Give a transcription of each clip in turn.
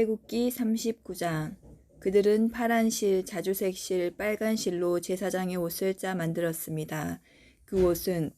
출애굽기 39장. 그들은 파란 실, 자주색 실, 빨간 실로 제사장의 옷을 짜 만들었습니다. 그 옷은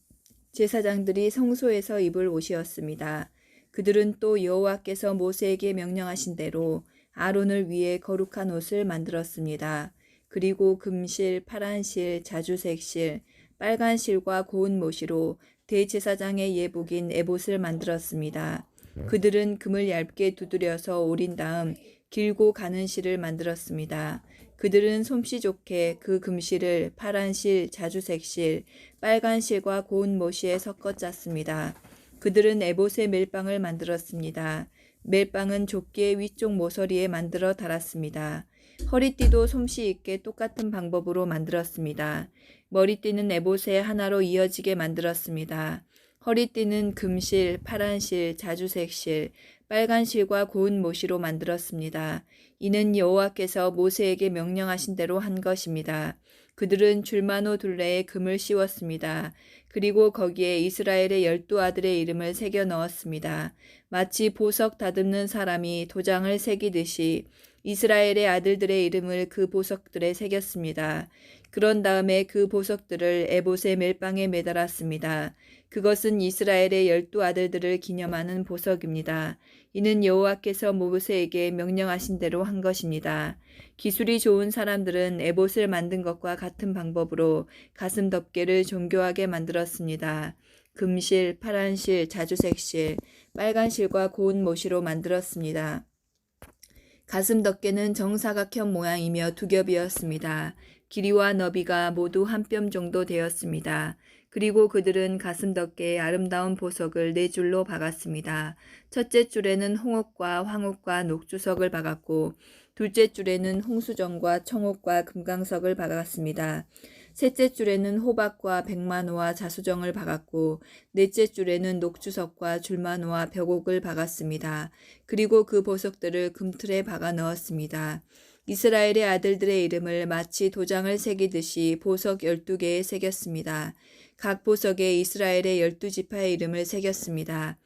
제사장들이 성소에서 입을 옷이었습니다. 그들은 또 여호와께서 모세에게 명령하신 대로 아론을 위해 거룩한 옷을 만들었습니다. 그리고 금실, 파란 실, 자주색 실, 빨간 실과 고운 모시로 대제사장의 예복인 에봇을 만들었습니다. 그들은 금을 얇게 두드려서 오린 다음 길고 가는 실을 만들었습니다. 그들은 솜씨 좋게 그 금실을 파란 실, 자주색 실, 빨간 실과 고운 모시에 섞어 짰습니다. 그들은 에봇의 멜빵을 만들었습니다. 멜빵은 조끼의 위쪽 모서리에 만들어 달았습니다. 허리띠도 솜씨 있게 똑같은 방법으로 만들었습니다. 머리띠는 에봇의 하나로 이어지게 만들었습니다. 허리띠는 금실, 파란 실, 자주색 실, 빨간 실과 고운 모시로 만들었습니다. 이는 여호와께서 모세에게 명령하신 대로 한 것입니다. 그들은 줄마노 둘레에 금을 씌웠습니다. 그리고 거기에 이스라엘의 12아들의 이름을 새겨 넣었습니다. 마치 보석 다듬는 사람이 도장을 새기듯이 이스라엘의 아들들의 이름을 그 보석들에 새겼습니다. 그런 다음에 그 보석들을 에봇의 멜빵에 매달았습니다. 그것은 이스라엘의 12아들들을 기념하는 보석입니다. 이는 여호와께서 모세에게 명령하신 대로 한 것입니다. 기술이 좋은 사람들은 에봇을 만든 것과 같은 방법으로 가슴 덮개를 정교하게 만들었습니다. 금실, 파란 실, 자주색 실, 빨간 실과 고운 모시로 만들었습니다. 가슴 덮개는 정사각형 모양이며 두 겹이었습니다. 길이와 너비가 모두 한 뼘 정도 되었습니다. 그리고 그들은 가슴 덮개에 아름다운 보석을 4줄로 박았습니다. 첫째 줄에는 홍옥과 황옥과 녹주석을 박았고 둘째 줄에는 홍수정과 청옥과 금강석을 박았습니다. 셋째 줄에는 호박과 백만호와 자수정을 박았고 넷째 줄에는 녹주석과 줄만호와 벽옥을 박았습니다. 그리고 그 보석들을 금틀에 박아 넣었습니다. 이스라엘의 아들들의 이름을 마치 도장을 새기듯이 보석 12개에 새겼습니다. 각 보석에 이스라엘의 12지파의 이름을 새겼습니다.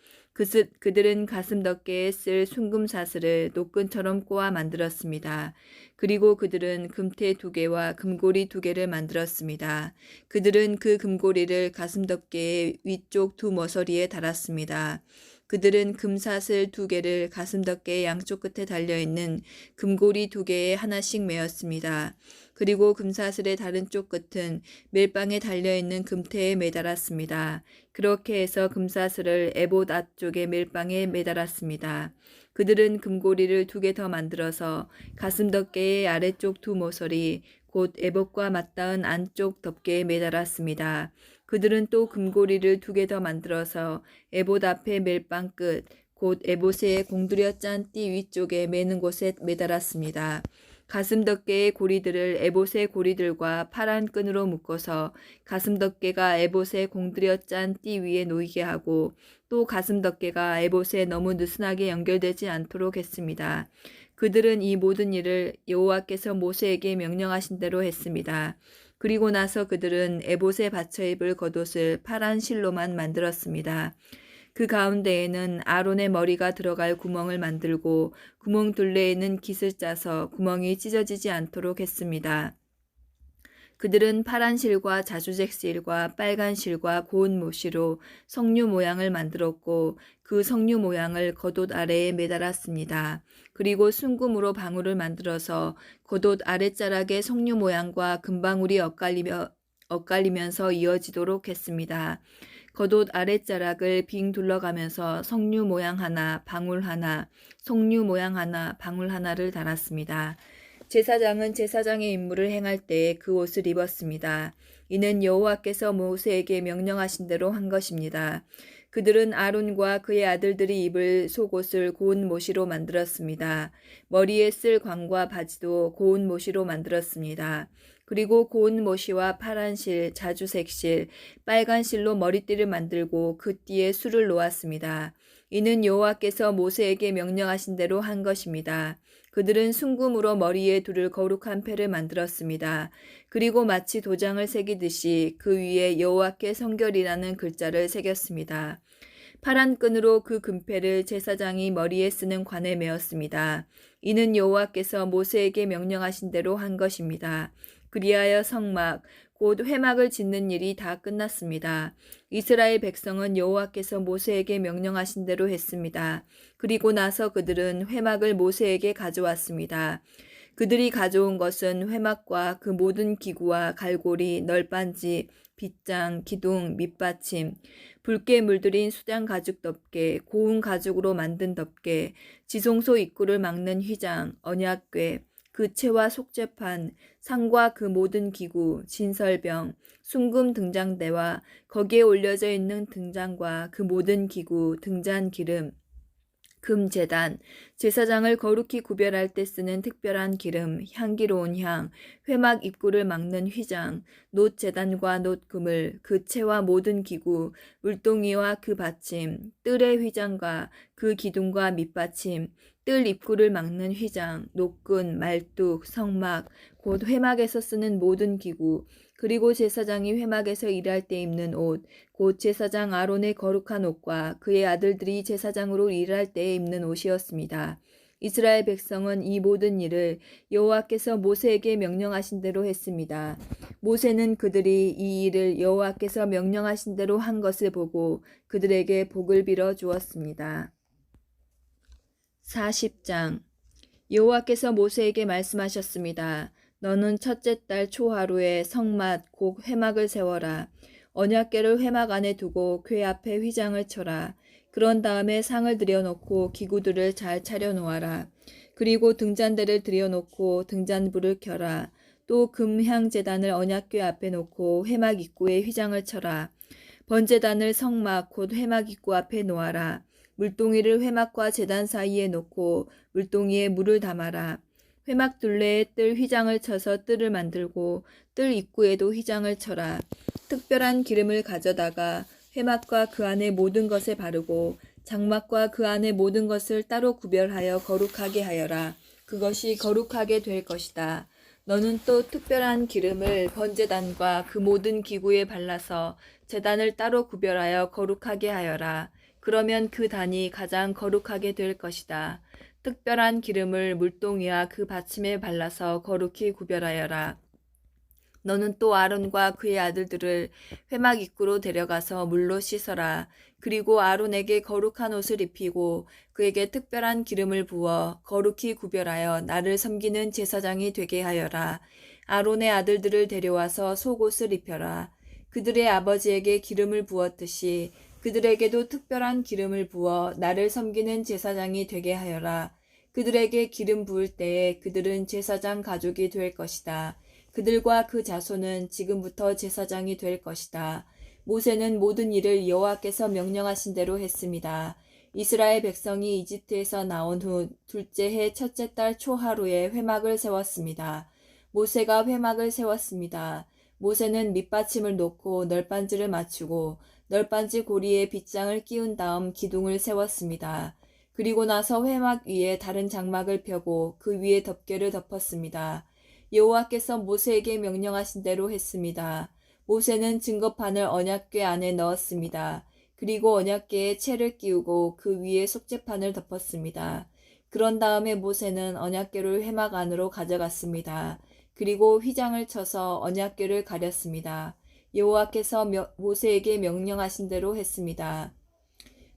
그들은 가슴 덮개에 쓸 순금 사슬을 노끈처럼 꼬아 만들었습니다. 그리고 그들은 금태 2개와 금고리 2개를 만들었습니다. 그들은 그 금고리를 가슴 덮개의 위쪽 두 모서리에 달았습니다. 그들은 금사슬 2개를 가슴 덮개의 양쪽 끝에 달려있는 금고리 2개에 하나씩 메었습니다. 그리고 금사슬의 다른 쪽 끝은 멜빵에 달려있는 금태에 매달았습니다. 그렇게 해서 금사슬을 에봇 앞쪽의 멜빵에 매달았습니다. 그들은 금고리를 2개 더 만들어서 가슴 덮개의 아래쪽 두 모서리, 곧 에봇과 맞닿은 안쪽 덮개에 매달았습니다. 그들은 또 금고리를 2개 더 만들어서 에봇 앞에 멜빵 끝, 곧 에봇의 공들여 짠 띠 위쪽에 매는 곳에 매달았습니다. 가슴 덮개의 고리들을 에봇의 고리들과 파란 끈으로 묶어서 가슴 덮개가 에봇의 공들여 짠 띠 위에 놓이게 하고 또 가슴 덮개가 에봇에 너무 느슨하게 연결되지 않도록 했습니다. 그들은 이 모든 일을 여호와께서 모세에게 명령하신 대로 했습니다. 그리고 나서 그들은 에봇에 받쳐 입을 겉옷을 파란 실로만 만들었습니다. 그 가운데에는 아론의 머리가 들어갈 구멍을 만들고 구멍 둘레에는 깃을 짜서 구멍이 찢어지지 않도록 했습니다. 그들은 파란 실과 자주색 실과 빨간 실과 고운 모시로 석류 모양을 만들었고 그 석류 모양을 겉옷 아래에 매달았습니다. 그리고 순금으로 방울을 만들어서 겉옷 아랫자락의 석류 모양과 금방울이 엇갈리면서 이어지도록 했습니다. 겉옷 아랫자락을 빙 둘러가면서 석류 모양 하나, 방울 하나, 석류 모양 하나, 방울 하나를 달았습니다. 제사장은 제사장의 임무를 행할 때에 그 옷을 입었습니다. 이는 여호와께서 모세에게 명령하신 대로 한 것입니다. 그들은 아론과 그의 아들들이 입을 속옷을 고운 모시로 만들었습니다. 머리에 쓸 광과 바지도 고운 모시로 만들었습니다. 그리고 고운 모시와 파란 실, 자주색 실, 빨간 실로 머리띠를 만들고 그 띠에 술을 놓았습니다. 이는 여호와께서 모세에게 명령하신 대로 한 것입니다. 그들은 순금으로 머리에 두를 거룩한 패를 만들었습니다. 그리고 마치 도장을 새기듯이 그 위에 여호와께 성결이라는 글자를 새겼습니다. 파란 끈으로 그 금패를 제사장이 머리에 쓰는 관에 메었습니다. 이는 여호와께서 모세에게 명령하신 대로 한 것입니다. 그리하여 성막, 곧 회막을 짓는 일이 다 끝났습니다. 이스라엘 백성은 여호와께서 모세에게 명령하신 대로 했습니다. 그리고 나서 그들은 회막을 모세에게 가져왔습니다. 그들이 가져온 것은 회막과 그 모든 기구와 갈고리, 널빤지, 빗장, 기둥, 밑받침, 붉게 물들인 수장 가죽 덮개, 고운 가죽으로 만든 덮개, 지성소 입구를 막는 휘장, 언약궤, 그 채와 속죄판, 상과 그 모든 기구, 진설병, 순금 등잔대와 거기에 올려져 있는 등잔과 그 모든 기구, 등잔 기름, 금제단, 제사장을 거룩히 구별할 때 쓰는 특별한 기름, 향기로운 향, 회막 입구를 막는 휘장, 놋제단과 놋금을, 그 채와 모든 기구, 물동이와 그 받침, 뜰의 휘장과 그 기둥과 밑받침, 뜰 입구를 막는 휘장, 노끈, 말뚝, 성막, 곧 회막에서 쓰는 모든 기구, 그리고 제사장이 회막에서 일할 때 입는 옷, 곧 제사장 아론의 거룩한 옷과 그의 아들들이 제사장으로 일할 때에 입는 옷이었습니다. 이스라엘 백성은 이 모든 일을 여호와께서 모세에게 명령하신 대로 했습니다. 모세는 그들이 이 일을 여호와께서 명령하신 대로 한 것을 보고 그들에게 복을 빌어 주었습니다. 40장 여호와께서 모세에게 말씀하셨습니다. 너는 첫째 달 초하루에 성막 곧 회막을 세워라. 언약궤를 회막 안에 두고 궤 앞에 휘장을 쳐라. 그런 다음에 상을 들여놓고 기구들을 잘 차려놓아라. 그리고 등잔대를 들여놓고 등잔불을 켜라. 또 금향제단을 언약궤 앞에 놓고 회막 입구에 휘장을 쳐라. 번제단을 성막 곧 회막 입구 앞에 놓아라. 물동이를 회막과 제단 사이에 놓고 물동이에 물을 담아라. 회막 둘레에 뜰 휘장을 쳐서 뜰을 만들고 뜰 입구에도 휘장을 쳐라. 특별한 기름을 가져다가 회막과 그 안에 모든 것에 바르고 장막과 그 안에 모든 것을 따로 구별하여 거룩하게 하여라. 그것이 거룩하게 될 것이다. 너는 또 특별한 기름을 번제단과 그 모든 기구에 발라서 제단을 따로 구별하여 거룩하게 하여라. 그러면 그 단이 가장 거룩하게 될 것이다. 특별한 기름을 물동이와 그 받침에 발라서 거룩히 구별하여라. 너는 또 아론과 그의 아들들을 회막 입구로 데려가서 물로 씻어라. 그리고 아론에게 거룩한 옷을 입히고 그에게 특별한 기름을 부어 거룩히 구별하여 나를 섬기는 제사장이 되게 하여라. 아론의 아들들을 데려와서 속옷을 입혀라. 그들의 아버지에게 기름을 부었듯이 그들에게도 특별한 기름을 부어 나를 섬기는 제사장이 되게 하여라. 그들에게 기름 부을 때에 그들은 제사장 가족이 될 것이다. 그들과 그 자손은 지금부터 제사장이 될 것이다. 모세는 모든 일을 여호와께서 명령하신 대로 했습니다. 이스라엘 백성이 이집트에서 나온 후 둘째 해 첫째 달 초하루에 회막을 세웠습니다. 모세가 회막을 세웠습니다. 모세는 밑받침을 놓고 널빤지를 맞추고 널빤지 고리에 빗장을 끼운 다음 기둥을 세웠습니다. 그리고 나서 회막 위에 다른 장막을 펴고 그 위에 덮개를 덮었습니다. 여호와께서 모세에게 명령하신 대로 했습니다. 모세는 증거판을 언약궤 안에 넣었습니다. 그리고 언약궤에 채를 끼우고 그 위에 속죄판을 덮었습니다. 그런 다음에 모세는 언약궤를 회막 안으로 가져갔습니다. 그리고 휘장을 쳐서 언약궤를 가렸습니다. 여호와께서 모세에게 명령하신 대로 했습니다.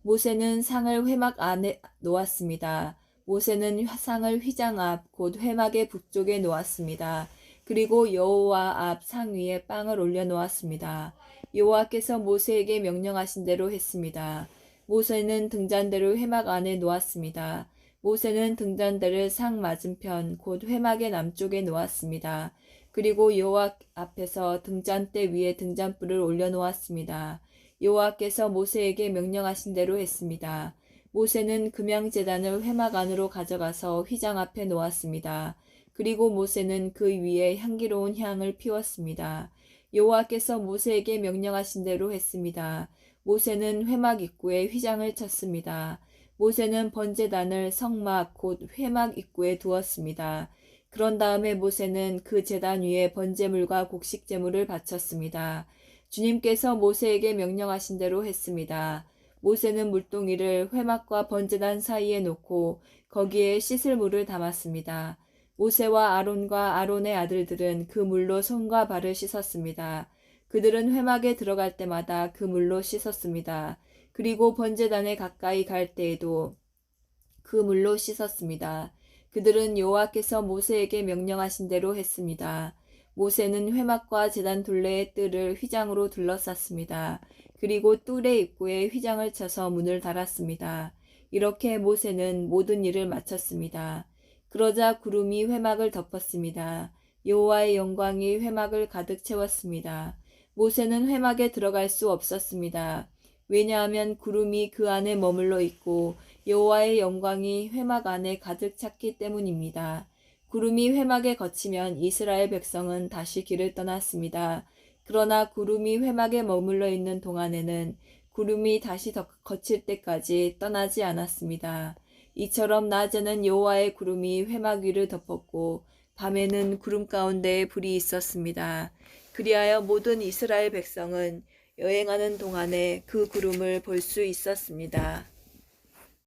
모세는 상을 회막 안에 놓았습니다. 모세는 상을 휘장 앞 곧 회막의 북쪽에 놓았습니다. 그리고 여호와 앞 상 위에 빵을 올려 놓았습니다. 여호와께서 모세에게 명령하신 대로 했습니다. 모세는 등잔대를 회막 안에 놓았습니다. 모세는 등잔대를 상 맞은편 곧 회막의 남쪽에 놓았습니다. 그리고 여호와 앞에서 등잔대 위에 등잔불을 올려 놓았습니다. 여호와께서 모세에게 명령하신 대로 했습니다. 모세는 금양제단을 회막 안으로 가져가서 휘장 앞에 놓았습니다. 그리고 모세는 그 위에 향기로운 향을 피웠습니다. 여호와께서 모세에게 명령하신 대로 했습니다. 모세는 회막 입구에 휘장을 쳤습니다. 모세는 번제단을 성막 곧 회막 입구에 두었습니다. 그런 다음에 모세는 그 제단 위에 번제물과 곡식제물을 바쳤습니다. 주님께서 모세에게 명령하신 대로 했습니다. 모세는 물동이를 회막과 번제단 사이에 놓고 거기에 씻을 물을 담았습니다. 모세와 아론과 아론의 아들들은 그 물로 손과 발을 씻었습니다. 그들은 회막에 들어갈 때마다 그 물로 씻었습니다. 그리고 번제단에 가까이 갈 때에도 그 물로 씻었습니다. 그들은 여호와께서 모세에게 명령하신 대로 했습니다. 모세는 회막과 제단 둘레의 뜰을 휘장으로 둘러쌌습니다. 그리고 뜰의 입구에 휘장을 쳐서 문을 닫았습니다. 이렇게 모세는 모든 일을 마쳤습니다. 그러자 구름이 회막을 덮었습니다. 여호와의 영광이 회막을 가득 채웠습니다. 모세는 회막에 들어갈 수 없었습니다. 왜냐하면 구름이 그 안에 머물러 있고 여호와의 영광이 회막 안에 가득 찼기 때문입니다. 구름이 회막에 거치면 이스라엘 백성은 다시 길을 떠났습니다. 그러나 구름이 회막에 머물러 있는 동안에는 구름이 다시 거칠 때까지 떠나지 않았습니다. 이처럼 낮에는 여호와의 구름이 회막 위를 덮었고 밤에는 구름 가운데에 불이 있었습니다. 그리하여 모든 이스라엘 백성은 여행하는 동안에 그 구름을 볼 수 있었습니다.